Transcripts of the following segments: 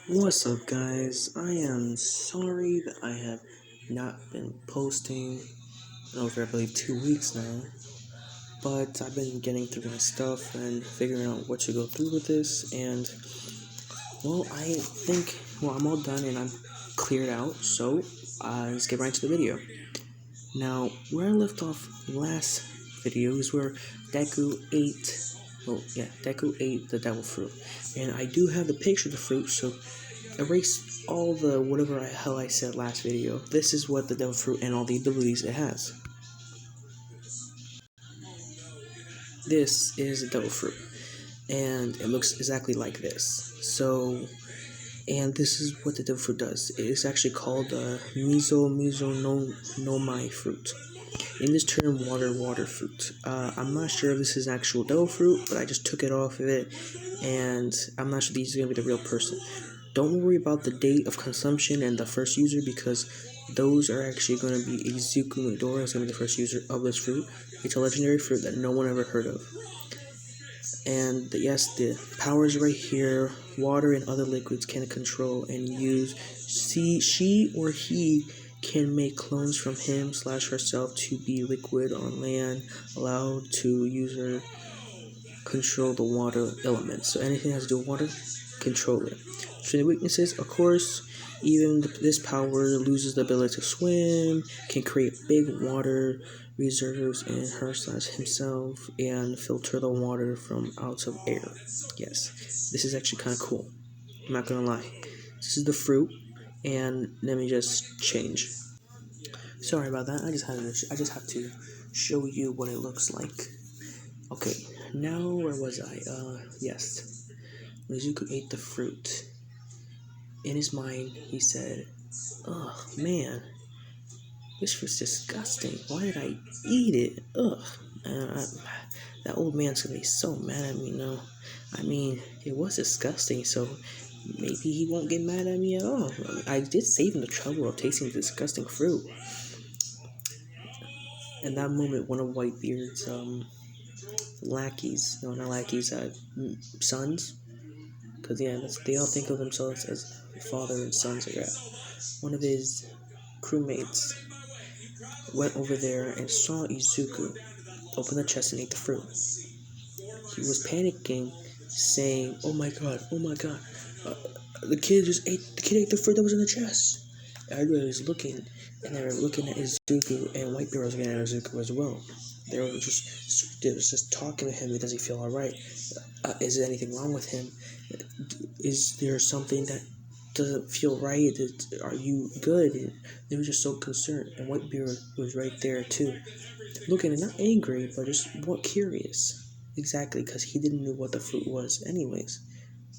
What's up, guys? I am sorry that I have not been posting in over, I believe, 2 weeks now, but I've been getting through my stuff and figuring out what to go through with this, and, well, I'm all done and I'm cleared out, so let's get right into the video. Now, where I left off last video is where Deku ate the devil fruit, and I do have the picture of the fruit, so erase all the whatever hell I said last video. This is what the devil fruit and all the abilities it has. This is the devil fruit, and it looks exactly like this. And this is what the devil fruit does. It is actually called no Mai fruit. In this term, water fruit. I'm not sure if this is actual devil fruit, but I just took it off of it, and I'm not sure these are gonna be the real person. Don't worry about the date of consumption and the first user, because those are actually going to be Izuku Midora is going to be the first user of this fruit. It's a legendary fruit that no one ever heard of. And yes, the powers right here. Water and other liquids can control and use. She or he can make clones from him/herself to be liquid on land, allowed to user control the water element. So anything that has to do with water, control it. So the weaknesses, of course, even this power loses the ability to swim, can create big water reserves in her/himself, and filter the water from out of air. Yes, this is actually kind of cool. I'm not gonna lie. This is the fruit, and let me just change. Sorry about that. I just have to show you what it looks like. Okay, now where was I? Yes. Mizuku ate the fruit. In his mind, he said, "Ugh, man, this fruit's disgusting. Why did I eat it? Ugh, man, that old man's gonna be so mad at me now. I mean, it was disgusting, so maybe he won't get mad at me at all. I did save him the trouble of tasting the disgusting fruit." In that moment, one of Whitebeard's lackeys, no, not lackeys, sons, because they all think of themselves as father and sons. Yeah, one of his crewmates went over there and saw Izuku open the chest and eat the fruit. He was panicking, saying, "Oh my god, the kid ate the fruit that was in the chest." Everybody was looking, and they were looking at Izuku, and Whitebeard was looking at Izuku as well. They was just talking to him. Does he feel alright? Is there anything wrong with him? Is there something that doesn't feel right? Are you good? They were just so concerned, and Whitebeard was right there too, looking, and not angry, but just more curious. Exactly, because he didn't know what the fruit was. Anyways,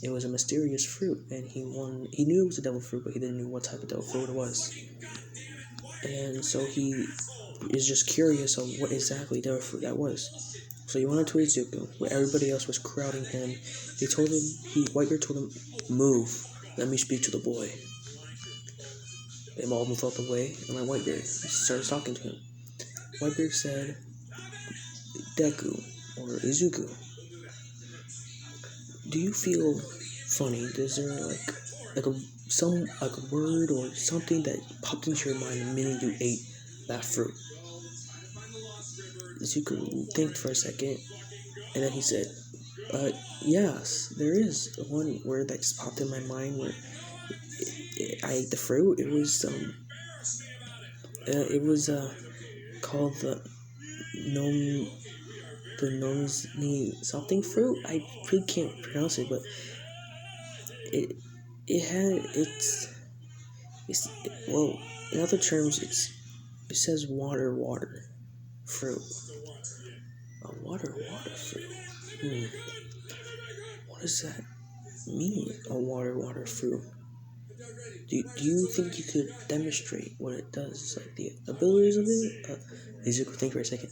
it was a mysterious fruit, and he knew it was a devil fruit, but he didn't know what type of devil fruit it was. And so he is just curious of what exactly devil fruit that was. So he went to Izuku, where everybody else was crowding him. Whitebeard told him, "Move, let me speak to the boy." They all moved out the way, and Whitebeard started talking to him. Whitebeard said, "Deku, or Izuku, do you feel funny? Is there like a word or something that popped into your mind the minute you ate that fruit?" Izuku think for a second, and then he said, "Yes, there is one word that just popped in my mind where I ate the fruit. It was called the Nomni something fruit. I really can't pronounce it, but it well, in other terms, it says water fruit. A water fruit. What does that mean? A water fruit. Do you think you could demonstrate what it does, like the abilities of it? Izuku, think for a second.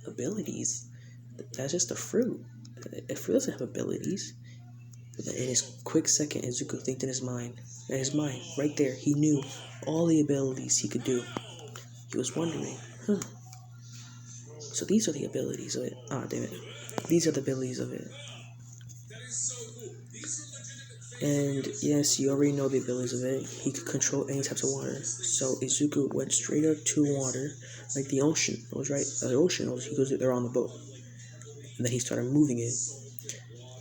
Abilities? That's just a fruit. A fruit doesn't have abilities. But then in his quick second, Izuku think in his mind, right there, he knew all the abilities he could do. He was wondering, so these are the abilities of it. Ah, damn it. These are the abilities of it. And yes, you already know the abilities of it. He could control any types of water. So Izuku went straight up to water, like the ocean. It was right, the ocean. He goes there on the boat, and then he started moving it.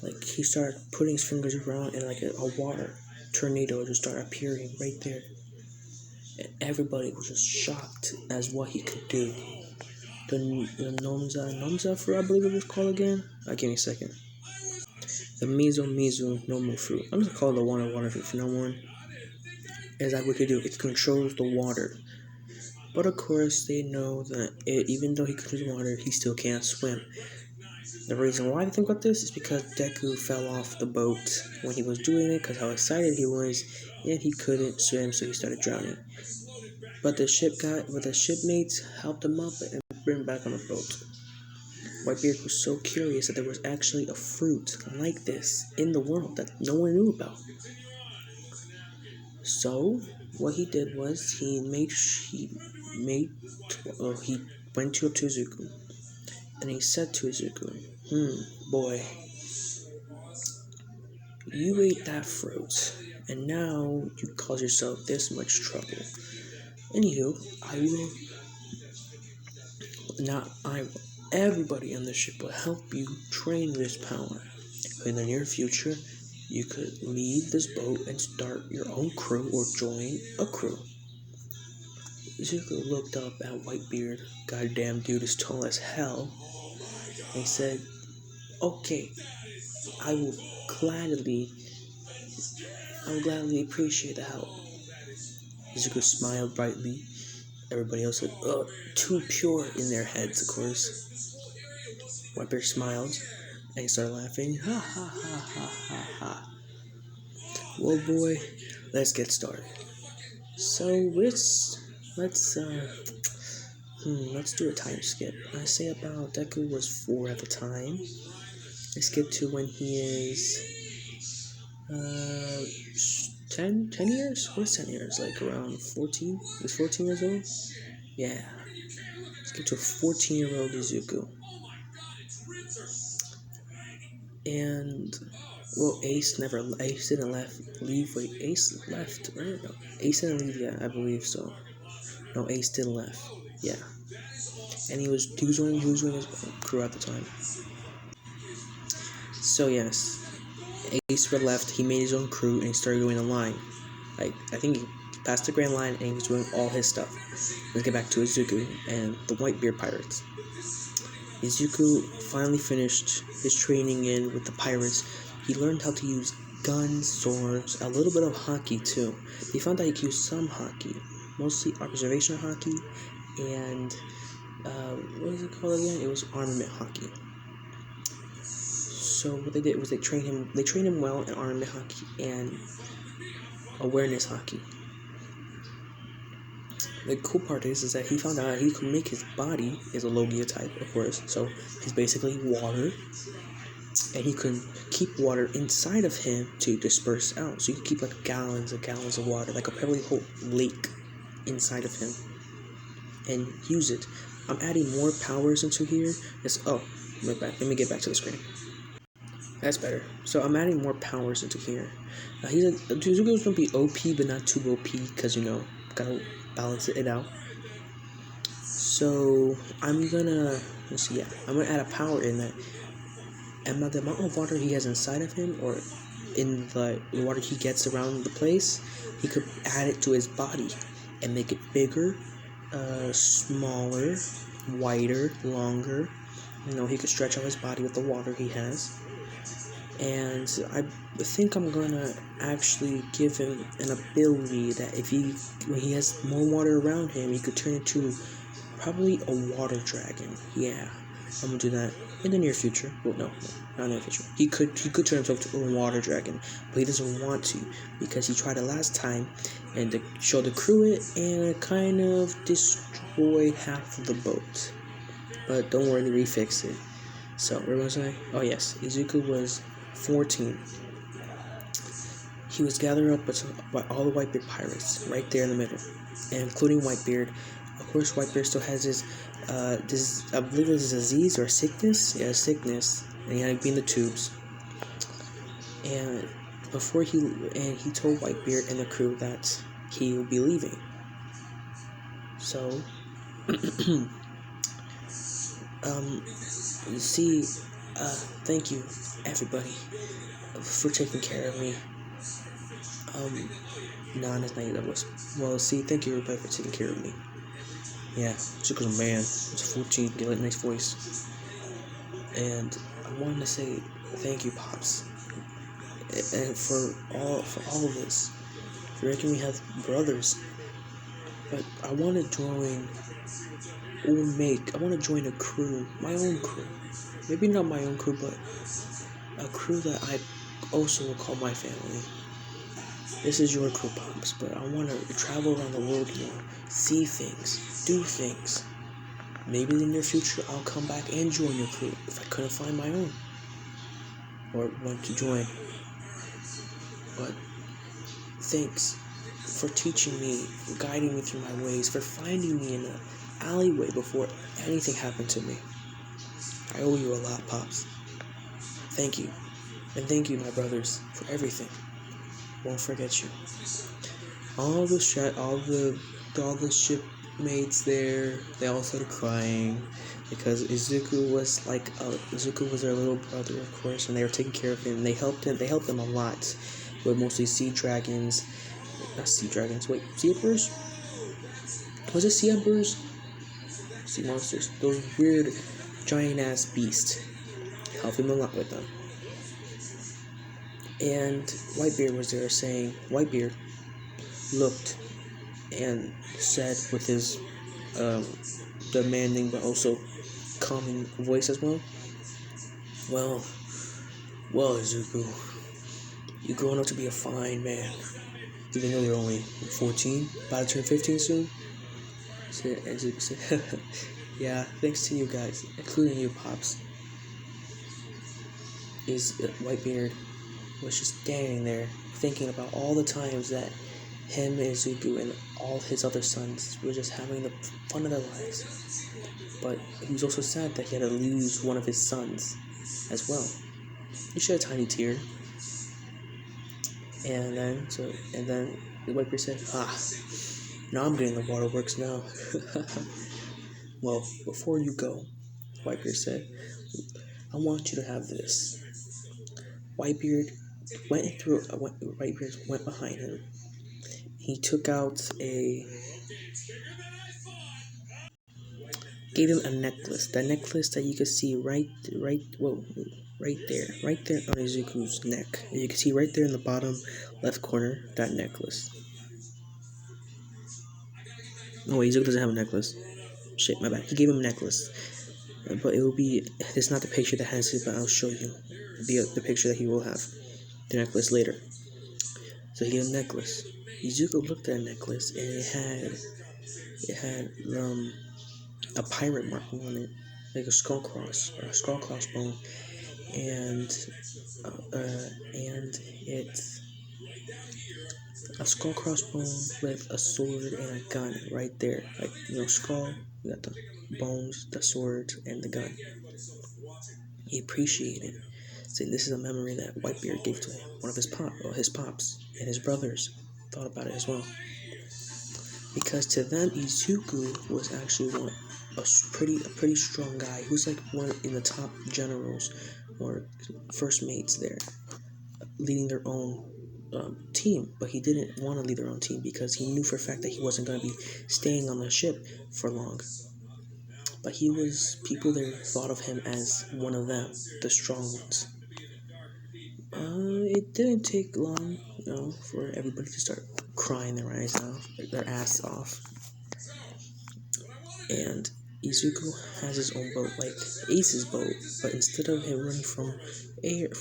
Like he started putting his fingers around, and like a water tornado just started appearing right there. And everybody was just shocked as what he could do. The Nomza fruit, I believe it was called again. Give me a second. The Mizu Nomu fruit. I'm just gonna call it the water fruit for no one. Is that what it could do? It controls the water. But of course, they know that even though he controls water, he still can't swim. The reason why I think about this is because Deku fell off the boat when he was doing it, because how excited he was, and he couldn't swim, so he started drowning. But the shipmates helped him up and bring him back on the boat. Whitebeard was so curious that there was actually a fruit like this in the world that no one knew about. So what he did was he went up to Izuku, and he said to Izuku, boy, you ate that fruit, and now you cause yourself this much trouble. Anywho, everybody on the ship will help you train this power. In the near future, you could leave this boat and start your own crew or join a crew. Izuku looked up at Whitebeard, goddamn dude is tall as hell, and he said, okay, I will gladly appreciate the help. Izuku smiled brightly. Everybody else said, too pure in their heads, of course. Whitebeard smiled, and he started laughing. Ha ha ha ha ha ha. Well, boy, let's get started. So let's do a time skip. I say about Deku was 4 at the time. I skip to when he is 10 years? What's 10 years? Like around 14? He's 14 years old? Yeah. Skip to a 14-year-old Izuku. And well, Ace didn't leave. Wait, Ace left, right? No, Ace didn't leave yet, I believe so. No, Ace didn't left. Yeah. And he was joining his crew at the time. So yes, Ace left. He made his own crew and he started doing the line. Like I think he passed the Grand Line and he was doing all his stuff. Let's get back to Izuku and the Whitebeard pirates. Izuku finally finished his training in with the pirates. He learned how to use guns, swords, a little bit of hockey too. He found that he could use some hockey, mostly observation hockey, and what is it called again? It was armament hockey. So what they did was they trained him well in armament hockey and awareness hockey. The cool part is that he found out he could make his body is a Logia type, of course, so he's basically water, and he can keep water inside of him to disperse out. So you can keep like gallons and gallons of water, like a probably whole lake inside of him, and use it. I'm adding more powers into here. Let me get back to the screen. That's better. So I'm adding more powers into here. Izuku's gonna be OP, but not too OP, because gotta balance it out. So I'm gonna add a power in that, and the amount of water he has inside of him, or in the water he gets around the place, he could add it to his body and make it bigger, smaller, wider, longer. He could stretch out his body with the water he has. And I think I'm gonna actually give him an ability that when he has more water around him, he could turn into probably a water dragon. Yeah, I'm gonna do that in the near future. Well, no, not in the near future. He could turn himself to a water dragon, but he doesn't want to because he tried it last time, and to show the crew it, and it kind of destroyed half of the boat. But don't worry, they refixed it. So where was I? Oh yes, Izuku was 14. He was gathered up by all the Whitebeard pirates right there in the middle, and including Whitebeard. Of course, Whitebeard still has his I believe it was a disease or a sickness. Yeah, a sickness, and he had to be in the tubes. And before he told Whitebeard and the crew that he will be leaving. So, you see, thank you, everybody, for taking care of me. Nah, that's not that was. Well, see, thank you, everybody, for taking care of me. Yeah, Zuko's a man. He's 14, get a nice voice. And I wanted to say thank you, Pops, and for all of this, for making me have brothers. But I want to join a crew, my own crew. Maybe not my own crew, but a crew that I also will call my family. This is your crew, Pops, but I want to travel around the world more, see things, do things. Maybe in the near future I'll come back and join your crew if I couldn't find my own, or want to join. But thanks for teaching me, for guiding me through my ways, for finding me in an alleyway before anything happened to me. I owe you a lot, Pops. Thank you. And thank you, my brothers, for everything. Won't forget you. All the shipmates there, they all started crying because Izuku was their little brother, of course, and they were taking care of him. They helped him a lot with mostly sea dragons. Not sea dragons, wait, sea emperors? Was it sea emperors? Sea monsters. Those weird giant ass beasts. Helped him a lot with them. And Whitebeard was there saying, Whitebeard looked and said with his demanding but also calming voice as well, Well, Izuku, you're growing up to be a fine man. Even though you're only 14, about to turn 15 soon. Izuku said, yeah, thanks to you guys, including you, Pops. Whitebeard was just standing there thinking about all the times that him and Izuku and all his other sons were just having the fun of their lives. But he was also sad that he had to lose one of his sons as well. He shed a tiny tear. And then the Whitebeard said, now I'm getting the waterworks now. Well, before you go, Whitebeard said, I want you to have this. Whitebeard went behind him. He took out gave him a necklace. The necklace that you could see right there on Izuku's neck. And you can see right there in the bottom left corner, that necklace. Oh wait, Izuku doesn't have a necklace. Shit, my bad. He gave him a necklace. But it's not the picture that has it, but I'll show you the picture that he will have. The necklace later. So he gave him a necklace. Izuku looked at the necklace and it had a pirate marking on it, like a skull crossbone, and it's a skull crossbone with a sword and a gun right there. Like, skull, you got the bones, the sword, and the gun. He appreciated it, saying this is a memory that Whitebeard gave to him. One of his pops, and his brothers thought about it as well. Because to them, Izuku was actually a pretty strong guy. He was like one in the top generals or first mates there, leading their own team. But he didn't want to lead their own team because he knew for a fact that he wasn't going to be staying on the ship for long. But people there thought of him as one of them, the strong ones. It didn't take long, for everybody to start crying their ass off. And Izuku has his own boat, like Ace's boat, but instead of him running from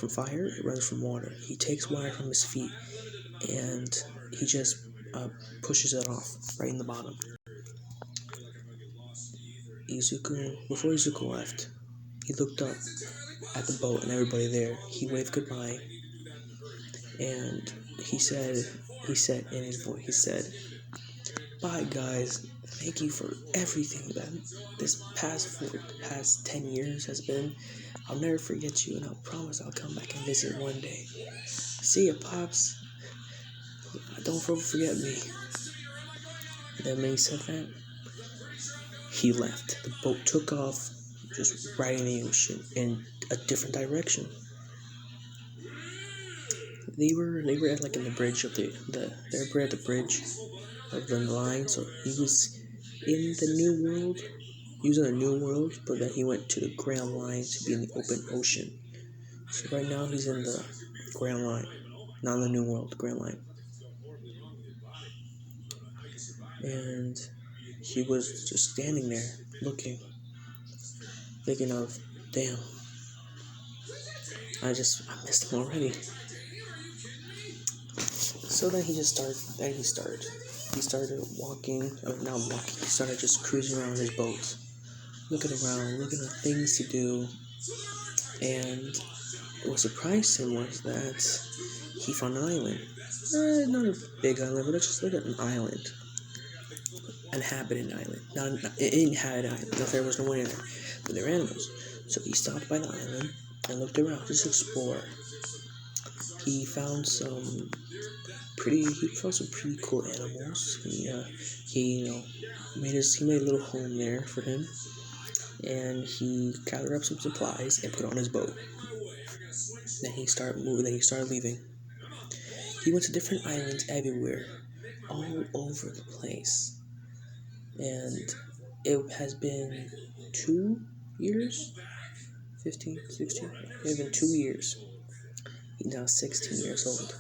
fire, it runs from water. He takes water from his feet, and he just pushes it off right in the bottom. Before Izuku left, he looked up at the boat and everybody there. He waved goodbye, and he said in his voice, bye guys, thank you for everything that this past 10 years has been. I'll never forget you, and I'll promise I'll come back and visit one day. See ya, Pops. Don't forget me. Then when he said that, he left. The boat took off, just right in the ocean, in a different direction. They were at like in the bridge of they were at the bridge of the line. So he was in the new world. He was in the new world, but then he went to the Grand Line to be in the open ocean. So right now he's in the Grand Line, not in the new world, the Grand Line. And he was just standing there, looking, thinking of, damn, I missed him already. So then he started walking, not walking, he started just cruising around his boat, looking around, looking at things to do, and what surprised him was that he found an island. Not a big island, but just like an island. Inhabited island. Not an inhabited island. No, there was no one in there. But there were animals. So he stopped by the island and looked around, just explore. He found some pretty cool animals. He made a little home there for him, and he gathered up some supplies and put it on his boat. Then he started moving. Then he started leaving. He went to different islands everywhere, all over the place, and it has been 2 years, 15, 16. It's been 2 years. He's now 16 years old.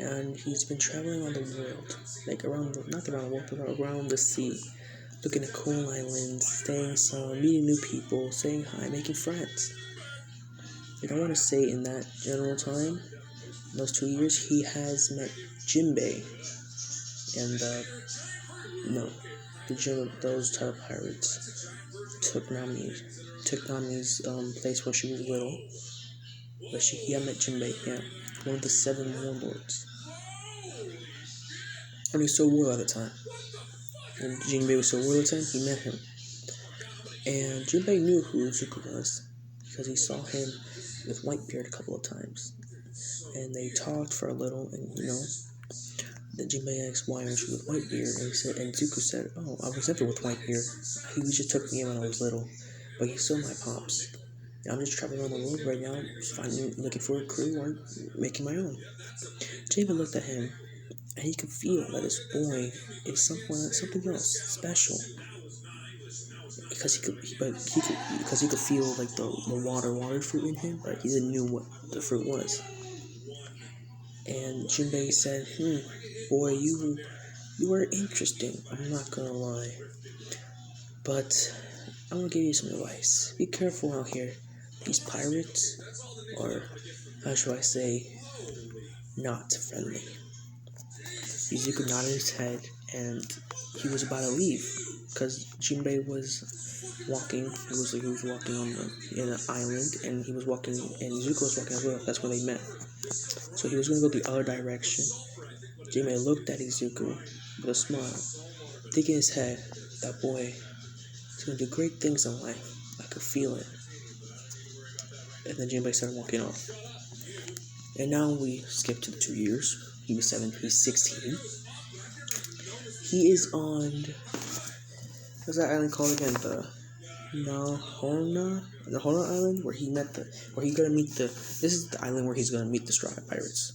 And he's been traveling around the world, like not around the world, but around the sea, looking at cool islands, staying some, meeting new people, saying hi, making friends. Like, I want to say in that general time, in those 2 years, he has met Jinbei and those type of pirates took Nami's place when she was little. But he had met Jinbei, one of the 7 warlords. And he was so warlord at the time. And Jinbei was so warlord at the time, he met him. And Jinbei knew who Zuko was because he saw him with Whitebeard a couple of times. And they talked for a little, and then Jinbei asked why aren't you with Whitebeard, and Zuko said, "Oh, I was never with Whitebeard. He just took me in when I was little, but he's still my pops. And I'm just traveling around the world right now, looking for a crew or making my own." Jinbei looked at him, and he could feel that this boy is something else special. Because he could feel like the water fruit in him, but he didn't know what the fruit was. And Jinbei said, boy, you are interesting, I'm not gonna lie. But I'm gonna give you some advice. Be careful out here. These pirates are, how should I say, not friendly. Izuku nodded his head, and he was about to leave, because Jinbei was walking. He was walking in an island, and he was walking, and Izuku was walking as well. That's where they met. So he was going to go the other direction. Jinbei looked at Izuku with a smile, thinking in his head, that boy is going to do great things in life. I could feel it. And then Jinbei started walking off. And now we skip to the 2 years. He was 7. He's 16. He is on. What's that island called again? The Nahona Island, where he gonna meet This is the island where he's gonna meet the Straw Hat Pirates.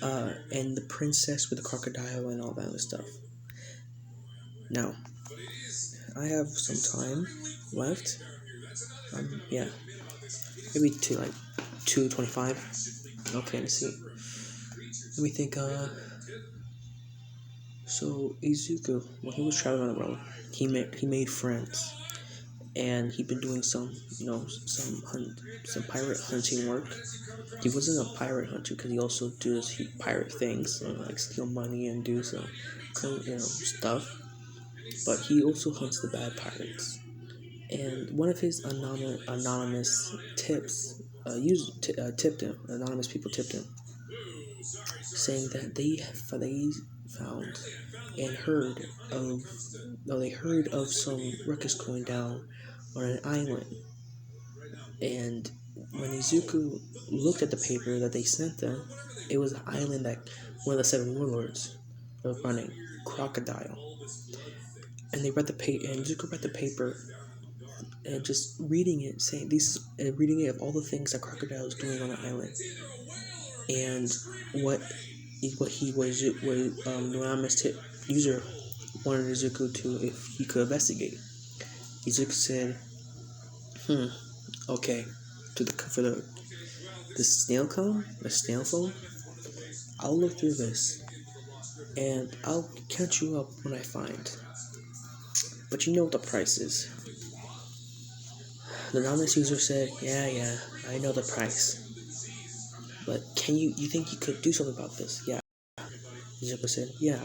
And the princess with the crocodile and all that other stuff. Now, I have some time left. Maybe to like 2:25. Okay, let's see. Let me think. So Izuku, when he was traveling on the road, he made friends, and he'd been doing some pirate hunting work. He wasn't a pirate hunter because he also does pirate things, like steal money and do some stuff. But he also hunts the bad pirates. And one of his anonymous tips tipped him. Anonymous people tipped him, saying that they found and heard of some ruckus going down on an island And when Izuku looked at the paper that they sent them, it was an island that one of the seven warlords was running, Crocodile. And they read the paper, and Izuku read the paper, and just reading it, saying reading it of all the things that Crocodile was doing on the island, and what he was anonymous user wanted Izuku to, if he could investigate. Izuku said, okay, for the snail phone, I'll look through this, and I'll catch you up when I find. But you know what the price is. The anonymous user said, yeah, I know the price. But you think you could do something about this? Yeah. Izuku said, yeah,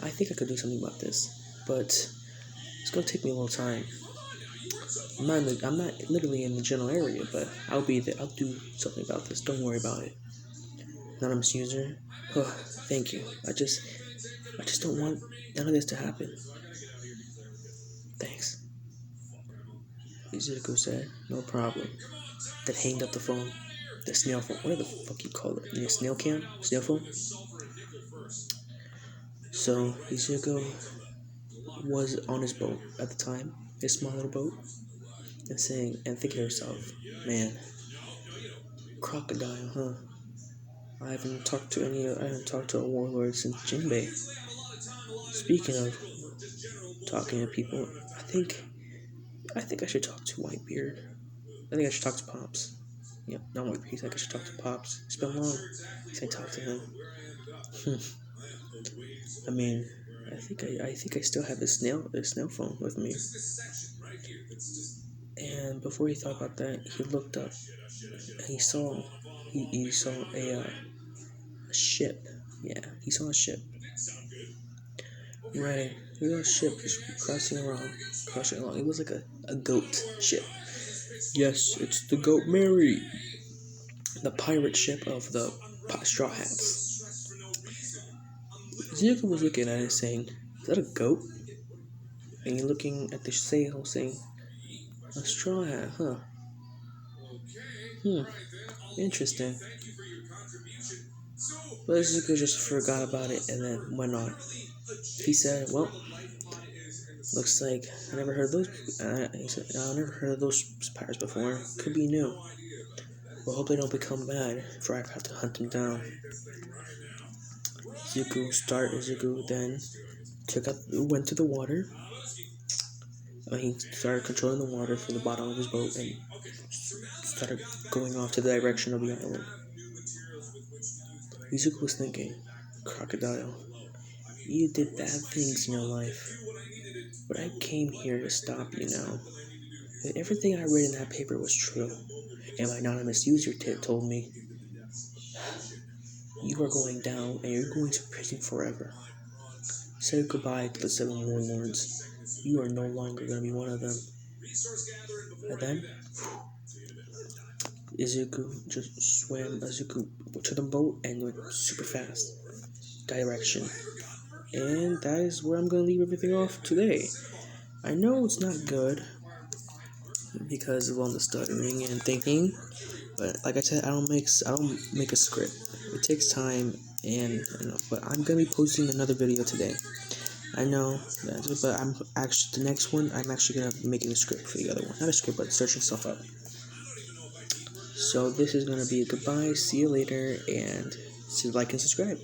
I think I could do something about this, but it's gonna take me a little time. I'm not literally in the general area, but I'll be there. I'll do something about this. Don't worry about it. Anonymous user, thank you. I just don't want none of this to happen. Thanks. Izuku said, no problem. Then hanged up the phone. The snail phone. Whatever the fuck you call it. Yeah, snail phone. So Izuku was on his boat at the time, his small little boat, and thinking to herself, man, Crocodile, huh? I haven't talked to a warlord since Jinbei. Speaking of talking to people, I think I should talk to Whitebeard. I think I should talk to Pops. Yep, not Whitebeard. I think I should talk to Pops. It's been long since I talked to him. I mean, I think I still have his snail phone with me. And before he thought about that, he looked up and he saw a ship. Yeah, he saw a ship. Right, he saw a ship just crossing along. It was like a goat ship. Yes, it's the Goat Mary, the pirate ship of the Straw Hats. Zuko was looking at it saying, is that a goat? And you're looking at the sail saying, a straw hat, huh? Interesting. But Zuko just forgot about it and then went on. He said, well, looks like I never heard of those. He said, I never heard of those pirates before. Could be new. Well, hope they don't become bad before I have to hunt them down. Zuko then went to the water. He started controlling the water from the bottom of his boat and started going off to the direction of the island. Izuku was thinking, Crocodile, you did bad things in your life, but I came here to stop you now. Everything I read in that paper was true, and my anonymous user told me, you are going down and you're going to prison forever. Say goodbye to the seven warlords. You are no longer going to be one of them. And then, Izuku to the boat and went super fast direction. And that is where I'm going to leave everything off today. I know it's not good because of all the stuttering and thinking, but like I said, I don't make a script. It takes time, but I'm going to be posting another video today. I know, but the next one, I'm actually going to be making a script for the other one. Not a script, but searching stuff up. So this is going to be a goodbye, see you later, and like and subscribe.